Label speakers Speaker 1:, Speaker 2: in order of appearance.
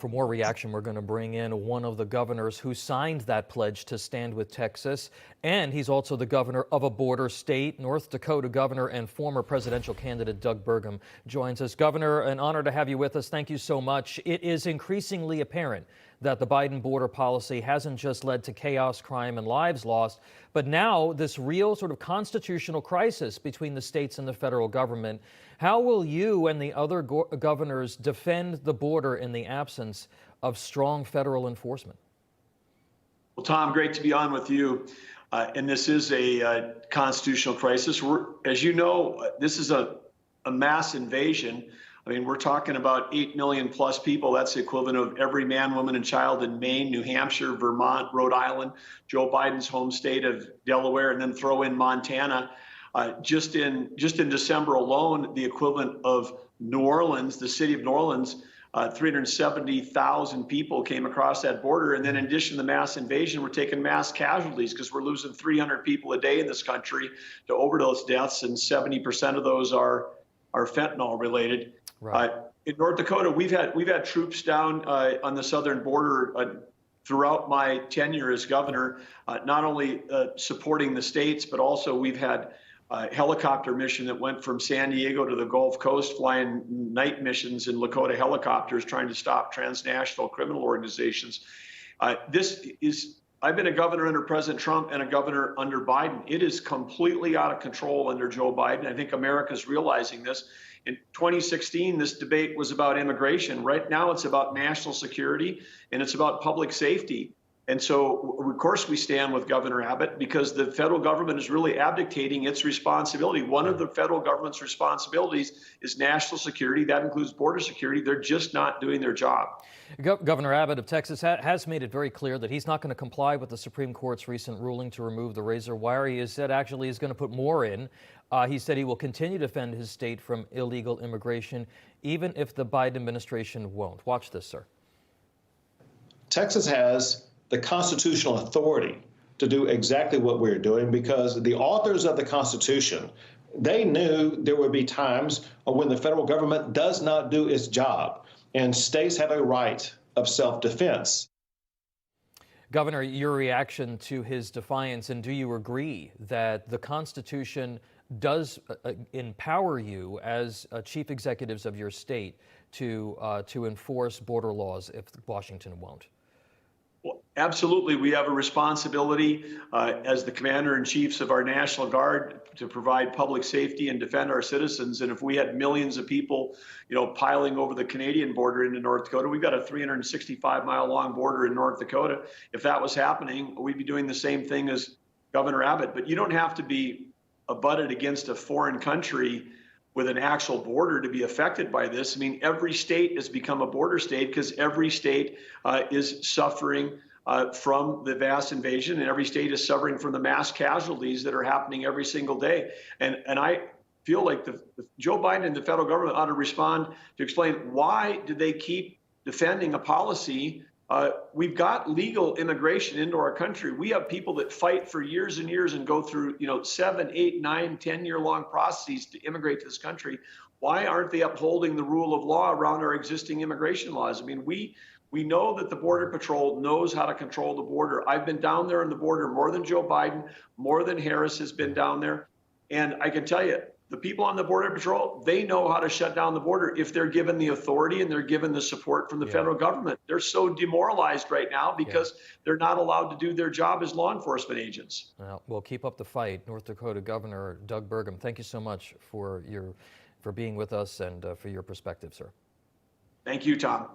Speaker 1: For more reaction, we're going to bring in one of the governors who signed that pledge to stand with Texas. And he's also the governor of a border state. North Dakota Governor and former presidential candidate Doug Burgum joins us. Governor, an honor to have you with us. Thank you so much. It is increasingly apparent that the Biden border policy hasn't just led to chaos, crime, and lives lost, but now this real sort of constitutional crisis between the states and the federal government. How will you and the other governors defend the border in the absence of strong federal enforcement?
Speaker 2: Well, Tom, great to be on with you. And this is a constitutional crisis. As you know, this is a mass invasion. I mean, we're talking about 8 million plus people. That's the equivalent of every man, woman, and child in Maine, New Hampshire, Vermont, Rhode Island, Joe Biden's home state of Delaware, and then throw in Montana. Just in December alone, the equivalent of New Orleans, the city of New Orleans, 370,000 people came across that border. And then in addition to the mass invasion, we're taking mass casualties because we're losing 300 people a day in this country to overdose deaths, and 70% of those are fentanyl related.
Speaker 1: Right.
Speaker 2: In North Dakota, we've had troops down on the southern border throughout my tenure as governor, not only supporting the states, but also we've had a helicopter mission that went from San Diego to the Gulf Coast, flying night missions in Lakota helicopters, trying to stop transnational criminal organizations. I've been a governor under President Trump and a governor under Biden. It is completely out of control under Joe Biden. I think America's realizing this. In 2016, this debate was about immigration. Right now, it's about national security and it's about public safety. And so, of course, we stand with Governor Abbott because the federal government is really abdicating its responsibility. One of the federal government's responsibilities is national security. That includes border security. They're just not doing their job.
Speaker 1: Governor Abbott of Texas has made it very clear that he's not going to comply with the Supreme Court's recent ruling to remove the razor wire. He has said actually he's going to put more in. He said he will continue to defend his state from illegal immigration, even if the Biden administration won't. Watch this, sir.
Speaker 3: Texas has the constitutional authority to do exactly what we're doing because the authors of the Constitution, they knew there would be times when the federal government does not do its job, and states have a right of self-defense.
Speaker 1: Governor, your reaction to his defiance, and do you agree that the Constitution does empower you as chief executives of your state to enforce border laws if Washington won't?
Speaker 2: Well, absolutely. We have a responsibility as the commander-in-chiefs of our National Guard to provide public safety and defend our citizens. And if we had millions of people, piling over the Canadian border into North Dakota, we've got a 365-mile-long border in North Dakota. If that was happening, we'd be doing the same thing as Governor Abbott. But you don't have to be abutted against a foreign country with an actual border to be affected by this. I mean, every state has become a border state because every state is suffering from the vast invasion, and every state is suffering from the mass casualties that are happening every single day. And I feel like the Joe Biden and the federal government ought to respond to explain why did they keep defending a policy. We've got legal immigration into our country. We have people that fight for years and years and go through, 7, 8, 9, 10-year-long processes to immigrate to this country. Why aren't they upholding the rule of law around our existing immigration laws? I mean, we know that the Border Patrol knows how to control the border. I've been down there on the border more than Joe Biden, more than Harris has been down there. And I can tell you, the people on the Border Patrol, they know how to shut down the border if they're given the authority and they're given the support from the federal government. They're so demoralized right now because they're not allowed to do their job as law enforcement agents.
Speaker 1: Well, keep up the fight. North Dakota Governor Doug Burgum, thank you so much for being with us and for your perspective, sir.
Speaker 2: Thank you, Tom.